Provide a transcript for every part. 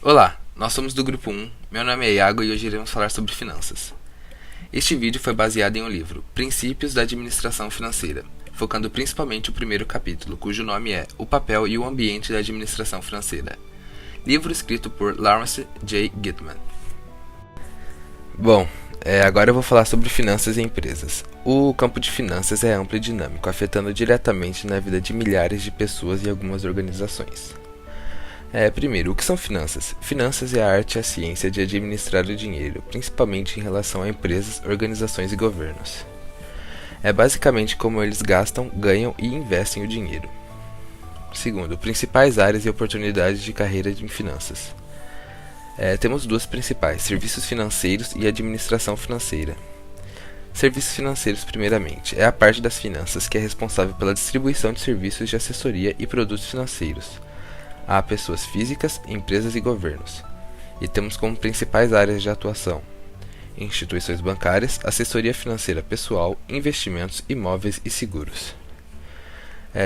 Olá, nós somos do Grupo 1, meu nome é Iago e hoje iremos falar sobre finanças. Este vídeo foi baseado em um livro, Princípios da Administração Financeira, focando principalmente o primeiro capítulo, cujo nome é O Papel e o Ambiente da Administração Financeira. Livro escrito por Lawrence J. Gitman. Bom, agora eu vou falar sobre finanças e empresas. O campo de finanças é amplo e dinâmico, afetando diretamente na vida de milhares de pessoas e algumas organizações. Primeiro, o que são finanças? Finanças é a arte e a ciência de administrar o dinheiro, principalmente em relação a empresas, organizações e governos. É basicamente como eles gastam, ganham e investem o dinheiro. Segundo, principais áreas e oportunidades de carreira em finanças. Temos duas principais, serviços financeiros e administração financeira. Serviços financeiros, primeiramente, é a parte das finanças que é responsável pela distribuição de serviços de assessoria e produtos financeiros a pessoas físicas, empresas e governos. E temos como principais áreas de atuação instituições bancárias, assessoria financeira pessoal, investimentos, imóveis e seguros.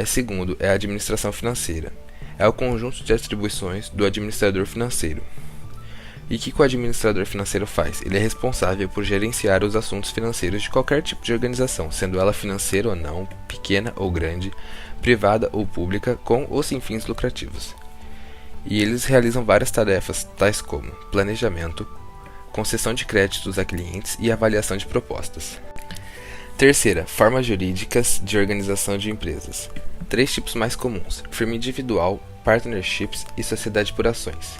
Segundo, é a administração financeira. É o conjunto de atribuições do administrador financeiro. E o que o administrador financeiro faz? Ele é responsável por gerenciar os assuntos financeiros de qualquer tipo de organização, sendo ela financeira ou não, pequena ou grande, privada ou pública, com ou sem fins lucrativos. E eles realizam várias tarefas, tais como planejamento, concessão de créditos a clientes e avaliação de propostas. Terceira, formas jurídicas de organização de empresas. 3 tipos mais comuns: firma individual, partnerships e sociedade por ações.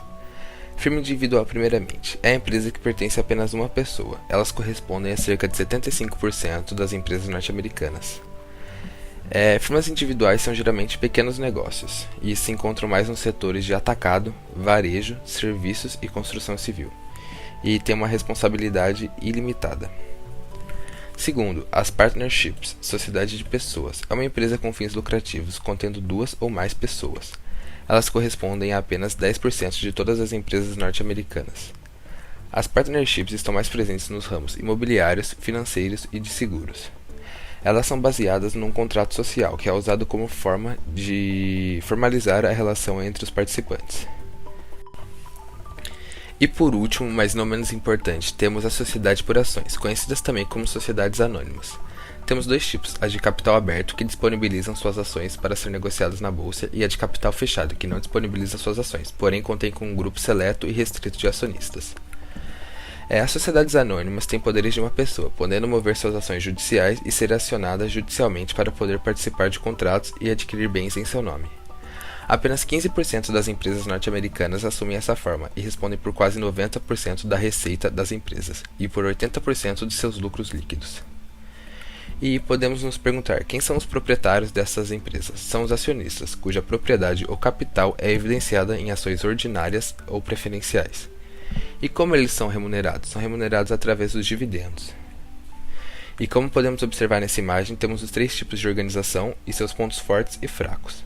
Firma individual, primeiramente, é a empresa que pertence a apenas uma pessoa. Elas correspondem a cerca de 75% das empresas norte-americanas. Firmas individuais são geralmente pequenos negócios e se encontram mais nos setores de atacado, varejo, serviços e construção civil, e têm uma responsabilidade ilimitada. Segundo, as partnerships, sociedade de pessoas, é uma empresa com fins lucrativos contendo 2 ou mais pessoas. Elas correspondem a apenas 10% de todas as empresas norte-americanas. As partnerships estão mais presentes nos ramos imobiliários, financeiros e de seguros. Elas são baseadas num contrato social, que é usado como forma de formalizar a relação entre os participantes. E por último, mas não menos importante, temos a sociedade por ações, conhecidas também como sociedades anônimas. Temos 2 tipos, a de capital aberto, que disponibilizam suas ações para ser negociadas na bolsa, e a de capital fechado, que não disponibiliza suas ações, porém contém com um grupo seleto e restrito de acionistas. As sociedades anônimas têm poderes de uma pessoa, podendo mover suas ações judiciais e ser acionada judicialmente para poder participar de contratos e adquirir bens em seu nome. Apenas 15% das empresas norte-americanas assumem essa forma e respondem por quase 90% da receita das empresas e por 80% de seus lucros líquidos. E podemos nos perguntar, quem são os proprietários dessas empresas? São os acionistas, cuja propriedade ou capital é evidenciada em ações ordinárias ou preferenciais. E como eles são remunerados? São remunerados através dos dividendos. E como podemos observar nessa imagem, temos os 3 tipos de organização e seus pontos fortes e fracos.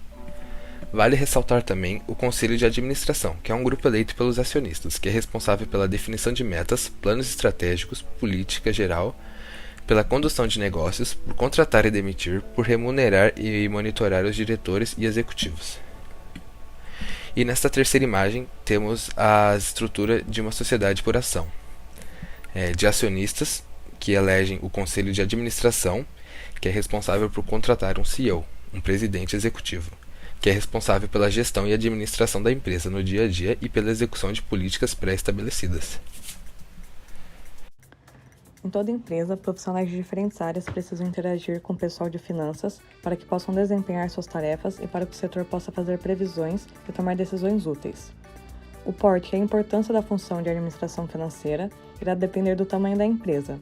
Vale ressaltar também o Conselho de Administração, que é um grupo eleito pelos acionistas, que é responsável pela definição de metas, planos estratégicos, política geral, pela condução de negócios, por contratar e demitir, por remunerar e monitorar os diretores e executivos. E nesta terceira imagem temos a estrutura de uma sociedade por ação, de acionistas que elegem o conselho de administração, que é responsável por contratar um CEO, um presidente executivo, que é responsável pela gestão e administração da empresa no dia a dia e pela execução de políticas pré-estabelecidas. Em toda empresa, profissionais de diferentes áreas precisam interagir com o pessoal de finanças para que possam desempenhar suas tarefas e para que o setor possa fazer previsões e tomar decisões úteis. O porte e a importância da função de administração financeira irá depender do tamanho da empresa.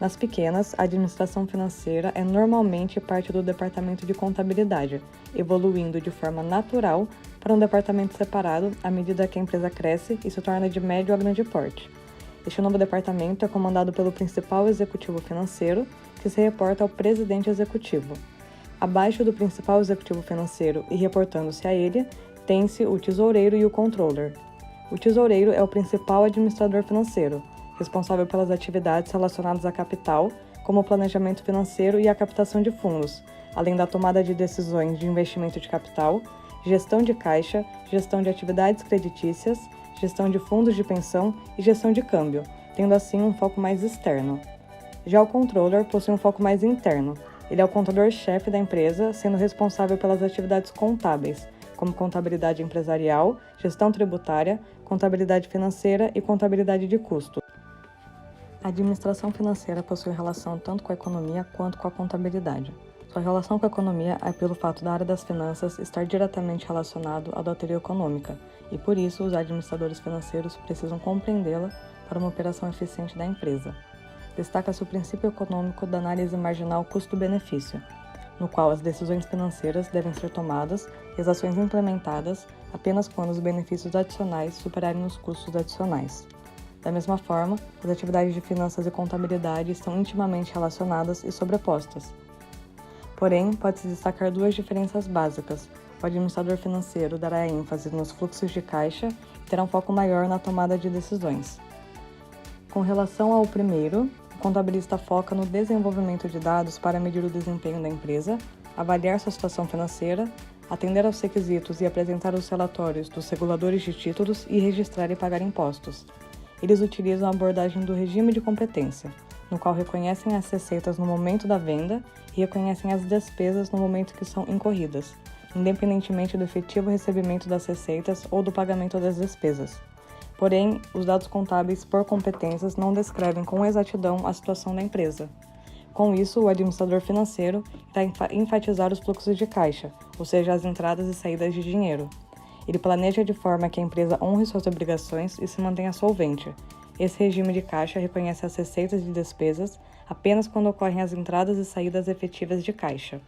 Nas pequenas, a administração financeira é normalmente parte do departamento de contabilidade, evoluindo de forma natural para um departamento separado à medida que a empresa cresce e se torna de médio a grande porte. Este novo departamento é comandado pelo principal executivo financeiro, que se reporta ao presidente executivo. Abaixo do principal executivo financeiro e reportando-se a ele, tem-se o tesoureiro e o controller. O tesoureiro é o principal administrador financeiro, responsável pelas atividades relacionadas a capital, como o planejamento financeiro e a captação de fundos, além da tomada de decisões de investimento de capital, gestão de caixa, gestão de atividades creditícias, gestão de fundos de pensão e gestão de câmbio, tendo assim um foco mais externo. Já o controller possui um foco mais interno. Ele é o contador-chefe da empresa, sendo responsável pelas atividades contábeis, como contabilidade empresarial, gestão tributária, contabilidade financeira e contabilidade de custos. A administração financeira possui relação tanto com a economia quanto com a contabilidade. Sua relação com a economia é pelo fato da área das finanças estar diretamente relacionado à da teoria econômica, e por isso os administradores financeiros precisam compreendê-la para uma operação eficiente da empresa. Destaca-se o princípio econômico da análise marginal custo-benefício, no qual as decisões financeiras devem ser tomadas e as ações implementadas apenas quando os benefícios adicionais superarem os custos adicionais. Da mesma forma, as atividades de finanças e contabilidade estão intimamente relacionadas e sobrepostas. Porém, pode-se destacar duas diferenças básicas. O administrador financeiro dará ênfase nos fluxos de caixa e terá um foco maior na tomada de decisões. Com relação ao primeiro, o contabilista foca no desenvolvimento de dados para medir o desempenho da empresa, avaliar sua situação financeira, atender aos requisitos e apresentar os relatórios dos reguladores de títulos e registrar e pagar impostos. Eles utilizam a abordagem do regime de competência, no qual reconhecem as receitas no momento da venda e reconhecem as despesas no momento que são incorridas, independentemente do efetivo recebimento das receitas ou do pagamento das despesas. Porém, os dados contábeis por competências não descrevem com exatidão a situação da empresa. Com isso, o administrador financeiro irá enfatizar os fluxos de caixa, ou seja, as entradas e saídas de dinheiro. Ele planeja de forma que a empresa honre suas obrigações e se mantenha solvente. Esse regime de caixa reconhece as receitas e despesas apenas quando ocorrem as entradas e saídas efetivas de caixa.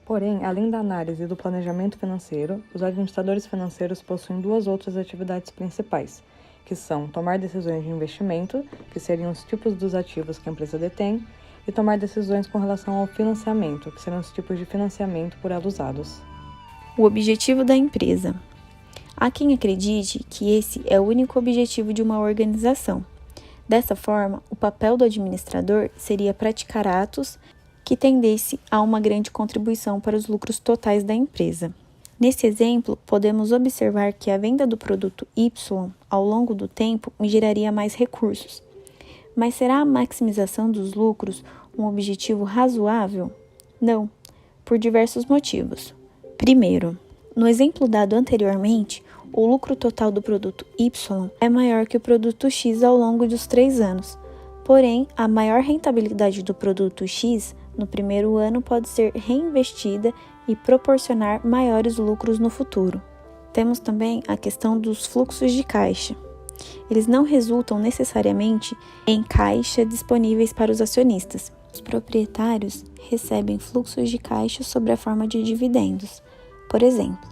Porém, além da análise e do planejamento financeiro, os administradores financeiros possuem duas outras atividades principais, que são tomar decisões de investimento, que seriam os tipos dos ativos que a empresa detém, e tomar decisões com relação ao financiamento, que serão os tipos de financiamento por ela usados. O objetivo da empresa. Há quem acredite que esse é o único objetivo de uma organização. Dessa forma, o papel do administrador seria praticar atos que tendesse a uma grande contribuição para os lucros totais da empresa. Nesse exemplo, podemos observar que a venda do produto Y, ao longo do tempo, me geraria mais recursos. Mas será a maximização dos lucros um objetivo razoável? Não, por diversos motivos. Primeiro, no exemplo dado anteriormente, o lucro total do produto Y é maior que o produto X ao longo dos 3 anos. Porém, a maior rentabilidade do produto X no primeiro ano pode ser reinvestida e proporcionar maiores lucros no futuro. Temos também a questão dos fluxos de caixa. Eles não resultam necessariamente em caixa disponíveis para os acionistas. Os proprietários recebem fluxos de caixa sob a forma de dividendos. Por exemplo,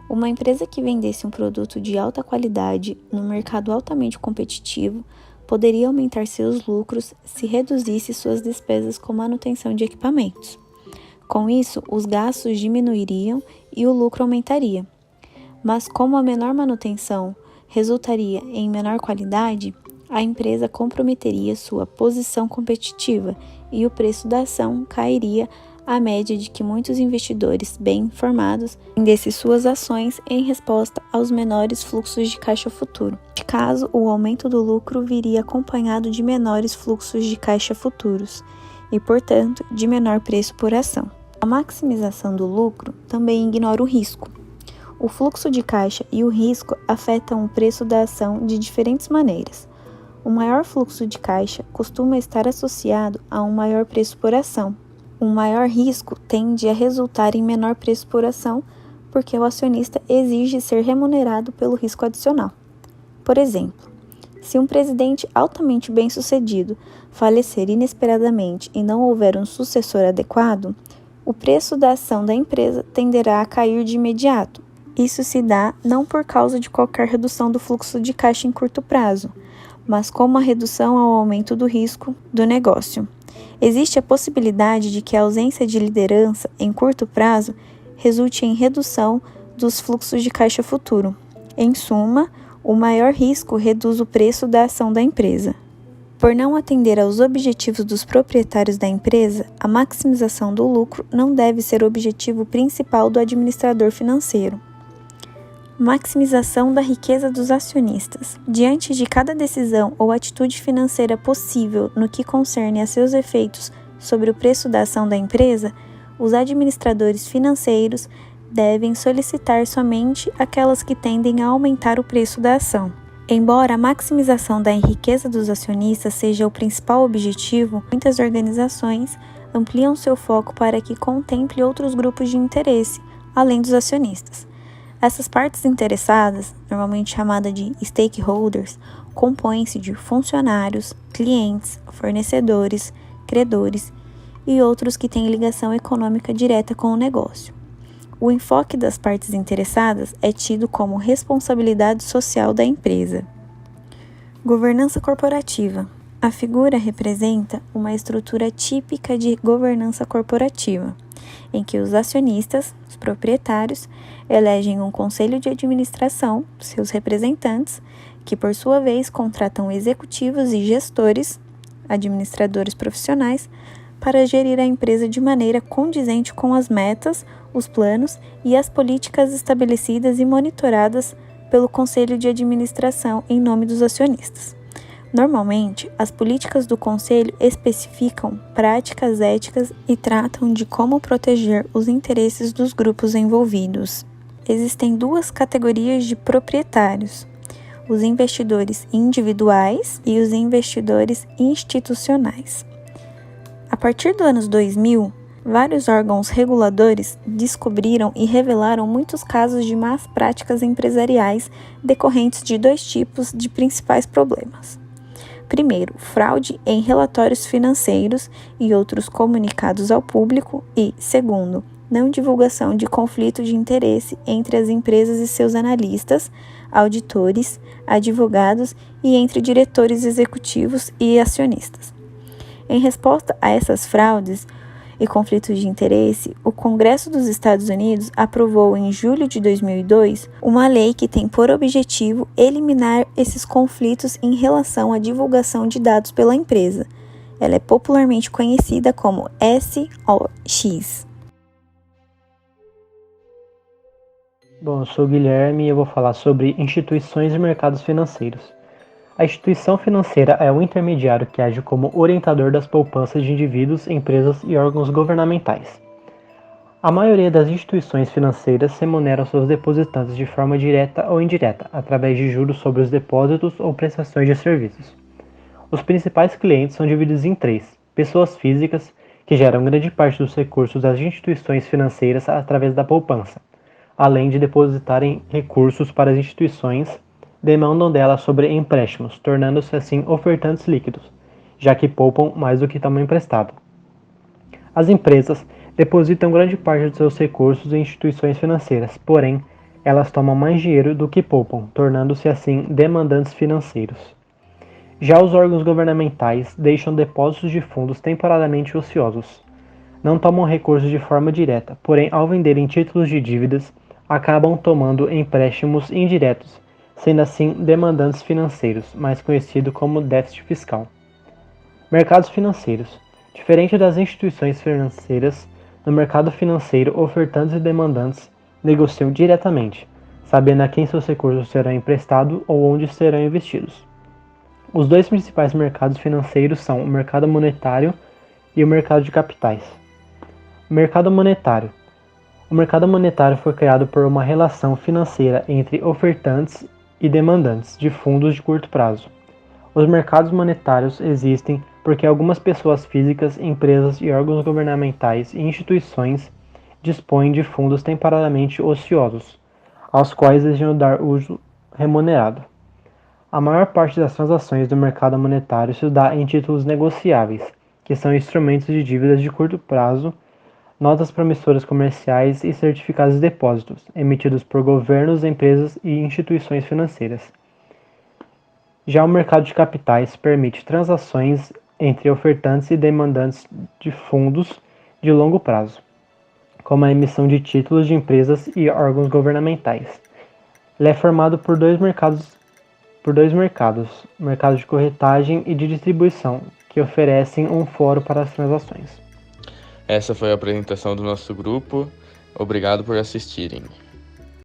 uma empresa que vendesse um produto de alta qualidade no mercado altamente competitivo poderia aumentar seus lucros se reduzisse suas despesas com manutenção de equipamentos. Com isso, os gastos diminuiriam e o lucro aumentaria. Mas como a menor manutenção resultaria em menor qualidade, a empresa comprometeria sua posição competitiva e o preço da ação cairia à média de que muitos investidores bem informados vendessem suas ações em resposta aos menores fluxos de caixa futuro. Neste caso, o aumento do lucro viria acompanhado de menores fluxos de caixa futuros e, portanto, de menor preço por ação. A maximização do lucro também ignora o risco. O fluxo de caixa e o risco afetam o preço da ação de diferentes maneiras. O maior fluxo de caixa costuma estar associado a um maior preço por ação. Um maior risco tende a resultar em menor preço por ação, porque o acionista exige ser remunerado pelo risco adicional. Por exemplo, se um presidente altamente bem-sucedido falecer inesperadamente e não houver um sucessor adequado, o preço da ação da empresa tenderá a cair de imediato. Isso se dá não por causa de qualquer redução do fluxo de caixa em curto prazo, mas como a redução ao aumento do risco do negócio. Existe a possibilidade de que a ausência de liderança em curto prazo resulte em redução dos fluxos de caixa futuro. Em suma, o maior risco reduz o preço da ação da empresa. Por não atender aos objetivos dos proprietários da empresa, a maximização do lucro não deve ser o objetivo principal do administrador financeiro. Maximização da riqueza dos acionistas. Diante de cada decisão ou atitude financeira possível no que concerne a seus efeitos sobre o preço da ação da empresa, os administradores financeiros devem solicitar somente aquelas que tendem a aumentar o preço da ação. Embora a maximização da riqueza dos acionistas seja o principal objetivo, muitas organizações ampliam seu foco para que contemple outros grupos de interesse, além dos acionistas. Essas partes interessadas, normalmente chamadas de stakeholders, compõem-se de funcionários, clientes, fornecedores, credores e outros que têm ligação econômica direta com o negócio. O enfoque das partes interessadas é tido como responsabilidade social da empresa. Governança corporativa. A figura representa uma estrutura típica de governança corporativa, em que os acionistas, os proprietários, elegem um conselho de administração, seus representantes, que por sua vez contratam executivos e gestores, administradores profissionais, para gerir a empresa de maneira condizente com as metas, os planos e as políticas estabelecidas e monitoradas pelo conselho de administração em nome dos acionistas. Normalmente, as políticas do conselho especificam práticas éticas e tratam de como proteger os interesses dos grupos envolvidos. Existem duas categorias de proprietários: os investidores individuais e os investidores institucionais. A partir dos anos 2000, vários órgãos reguladores descobriram e revelaram muitos casos de más práticas empresariais decorrentes de dois tipos de principais problemas. Primeiro, fraude em relatórios financeiros e outros comunicados ao público e, segundo, não divulgação de conflito de interesse entre as empresas e seus analistas, auditores, advogados e entre diretores executivos e acionistas. Em resposta a essas fraudes e conflitos de interesse, o Congresso dos Estados Unidos aprovou em julho de 2002 uma lei que tem por objetivo eliminar esses conflitos em relação à divulgação de dados pela empresa. Ela é popularmente conhecida como SOX. Bom, eu sou o Guilherme e eu vou falar sobre instituições e mercados financeiros. A instituição financeira é um intermediário que age como orientador das poupanças de indivíduos, empresas e órgãos governamentais. A maioria das instituições financeiras remuneram seus depositantes de forma direta ou indireta, através de juros sobre os depósitos ou prestações de serviços. Os principais clientes são divididos em três: pessoas físicas, que geram grande parte dos recursos das instituições financeiras através da poupança, além de depositarem recursos para as instituições, demandam delas sobre empréstimos, tornando-se assim ofertantes líquidos, já que poupam mais do que tomam emprestado. As empresas depositam grande parte dos seus recursos em instituições financeiras, porém, elas tomam mais dinheiro do que poupam, tornando-se assim demandantes financeiros. Já os órgãos governamentais deixam depósitos de fundos temporariamente ociosos. Não tomam recursos de forma direta, porém, ao venderem títulos de dívidas, acabam tomando empréstimos indiretos, sendo assim demandantes financeiros, mais conhecido como déficit fiscal. Mercados financeiros. Diferente das instituições financeiras, no mercado financeiro, ofertantes e demandantes negociam diretamente, sabendo a quem seus recursos serão emprestados ou onde serão investidos. Os dois principais mercados financeiros são o mercado monetário e o mercado de capitais. Mercado monetário. O mercado monetário foi criado por uma relação financeira entre ofertantes e demandantes de fundos de curto prazo. Os mercados monetários existem porque algumas pessoas físicas, empresas e órgãos governamentais e instituições dispõem de fundos temporariamente ociosos, aos quais desejam dar uso remunerado. A maior parte das transações do mercado monetário se dá em títulos negociáveis, que são instrumentos de dívidas de curto prazo, notas promissoras comerciais e certificados de depósitos, emitidos por governos, empresas e instituições financeiras. Já o mercado de capitais permite transações entre ofertantes e demandantes de fundos de longo prazo, como a emissão de títulos de empresas e órgãos governamentais. Ele é formado por dois mercados, mercado de corretagem e de distribuição, que oferecem um fórum para as transações. Essa foi a apresentação do nosso grupo. Obrigado por assistirem.